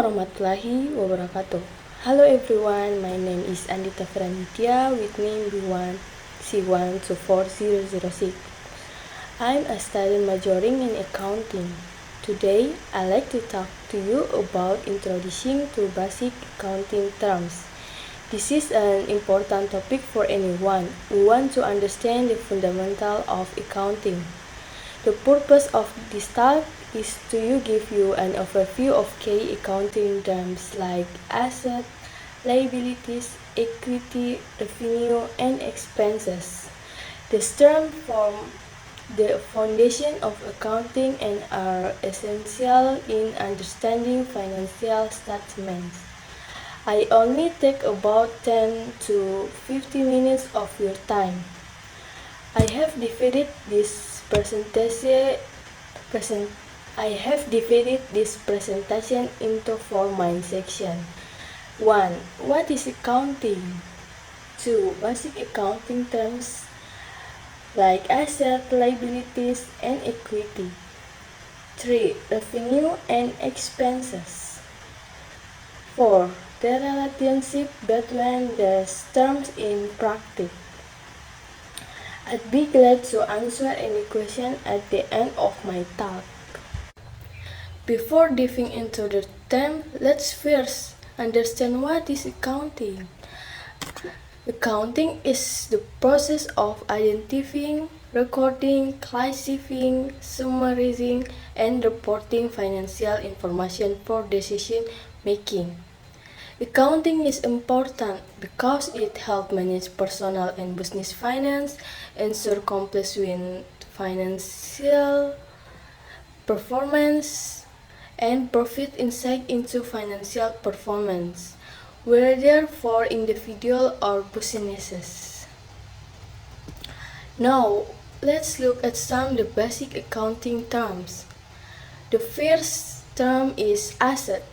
warahmatullahi wabarakatuh. Hello everyone, my name is Andita Franitya with name B1C1244006. I'm a student majoring in accounting. Today, I'd like to talk to you about introducing to basic accounting terms. This is an important topic for anyone who wants to understand the fundamental of accounting. The purpose of this talk is to give you an overview of key accounting terms like asset, liabilities, equity, revenue, and expenses. These terms form the foundation of accounting and are essential in understanding financial statements. I only take about 10 to 50 minutes of your time. I have divided this presentation into 4 main sections. 1. What is accounting? 2. Basic accounting terms like asset, liabilities, and equity. 3. Revenue and expenses. 4. The relationship between the terms in practice. I'd be glad to answer any question at the end of my talk. Before diving into the term, let's first understand what is accounting. Accounting is the process of identifying, recording, classifying, summarizing, and reporting financial information for decision making. Accounting is important because it helps manage personal and business finance, ensure compliance with financial performance, and provide insight into financial performance, whether for individual or businesses. Now, let's look at some of the basic accounting terms. The first term is asset.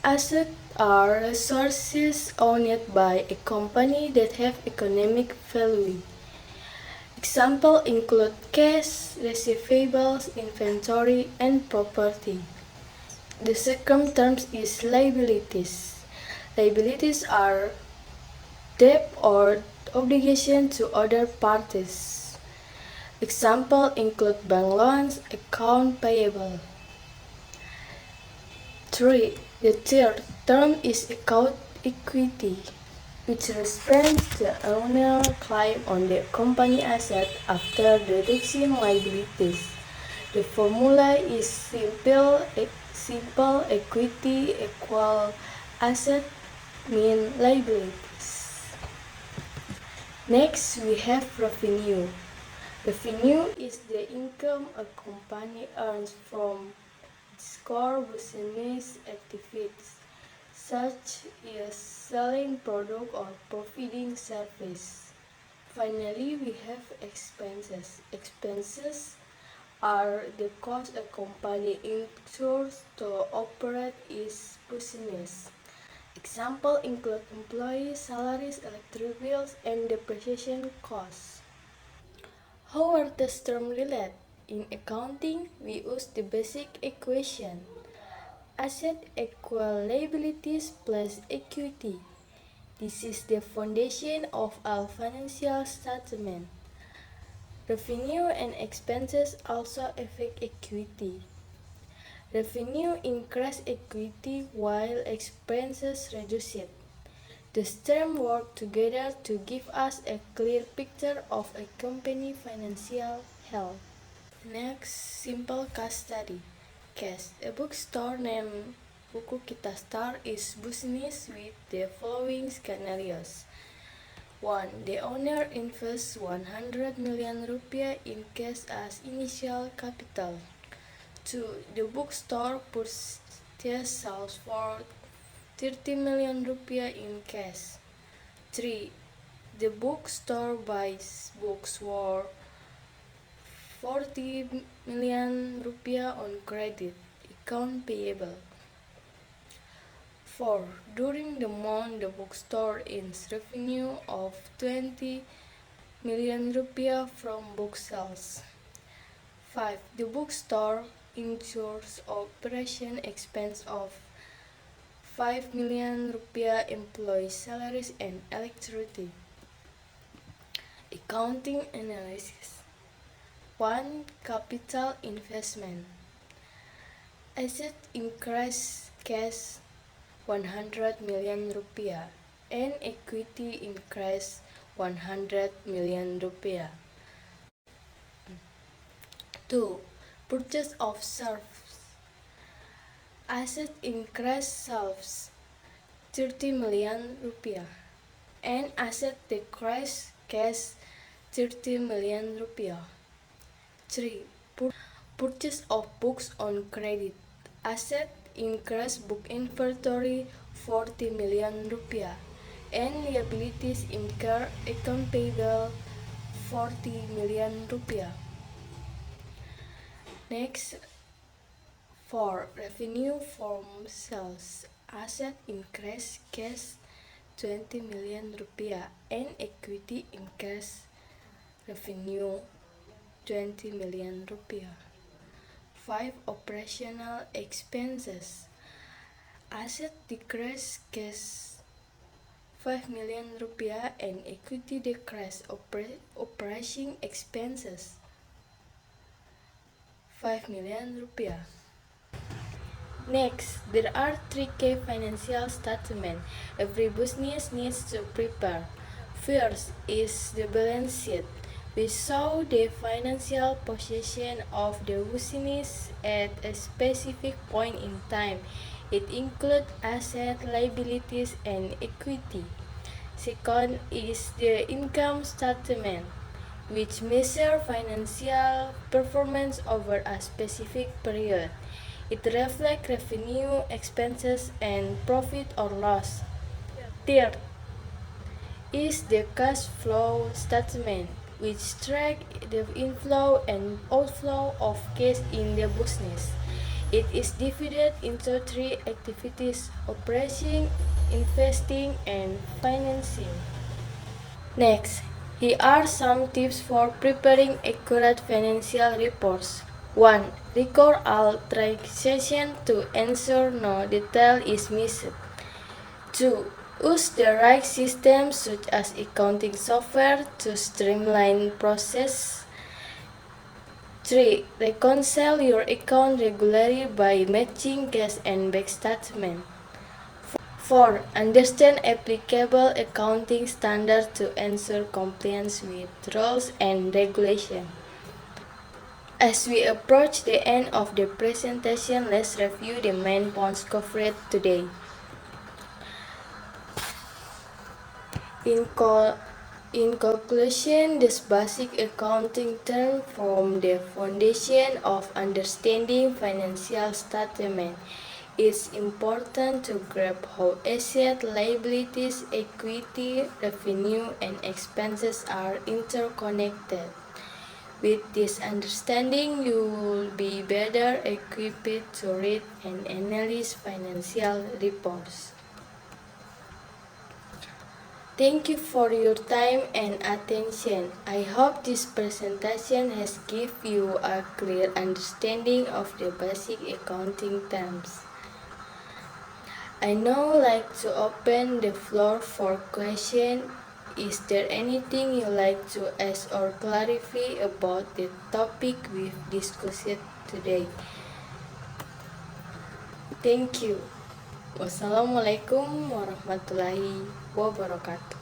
Assets are resources owned by a company that have economic value. Examples include cash, receivables, inventory, and property. The second term is liabilities. Liabilities are debt or obligation to other parties. Examples include bank loans, account payable. 3. The third term is account equity, which represents the owner claim on the company asset after deducting liabilities. The formula is simple equity equal asset mean liabilities. Next, we have revenue. Revenue is the income a company earns from its core business activities, such as selling product or providing service. Finally, we have expenses. Expenses are the cost a company incurs to operate its business. Examples include employee salaries, electric bills, and depreciation costs. How are these terms related? In accounting, we use the basic equation. Asset equal liabilities plus equity. This is the foundation of our financial statement. Revenue and expenses also affect equity. Revenue increases equity while expenses reduce it. These terms work together to give us a clear picture of a company's financial health. Next, simple case study. Case: a bookstore named Buku Kita Store is business with the following scenarios. 1. The owner invests 100 million rupiah in cash as initial capital. 2. The bookstore purchases sales for 30 million rupiah in cash. 3. The bookstore buys books worth 40 million rupiah on credit, account payable. 4. During the month, the bookstore earns revenue of 20 million rupiah from book sales. 5. The bookstore incurs operation expense of 5 million rupiah employee salaries and electricity. Accounting analysis. 1. Capital investment. Asset increase cash 100 million rupiah and equity increase 100 million rupiah. 2. Purchase of serves. Asset increase serves 30 million rupiah and asset decrease cash 30 million rupiah. 3. Purchase of books on credit. Asset increase book inventory 40 million rupiah and liabilities incur account payable 40 million rupiah. Next, 4. Revenue from sales. Asset increase cash 20 million rupiah and equity increase revenue 20 million rupiah. 5. Operational expenses. Asset decrease cash 5 million rupiah and equity decrease operating expenses 5 million rupiah. Next, there are 3 key financial statements every business needs to prepare. First is the balance sheet, which shows the financial position of the business at a specific point in time. It includes assets, liabilities, and equity. Second is the income statement, which measures financial performance over a specific period. It reflects revenue, expenses, and profit or loss. Third is the cash flow statement, which tracks the inflow and outflow of cash in the business. It is divided into 3 activities: operating, investing, and financing. Next, here are some tips for preparing accurate financial reports. 1. Record all transactions to ensure no detail is missed. 2. Use the right systems such as accounting software to streamline process. 3. Reconcile your account regularly by matching cash and bank statement. 4. Understand applicable accounting standards to ensure compliance with rules and regulations. As we approach the end of the presentation, let's review the main points covered today. In conclusion, this basic accounting term form the foundation of understanding financial statement. It's important to grasp how assets, liabilities, equity, revenue, and expenses are interconnected. With this understanding, you will be better equipped to read and analyze financial reports. Thank you for your time and attention. I hope this presentation has given you a clear understanding of the basic accounting terms. I now like to open the floor for questions. Is there anything you like to ask or clarify about the topic we've discussed today? Thank you. Wassalamualaikum warahmatullahi wabarakatuh.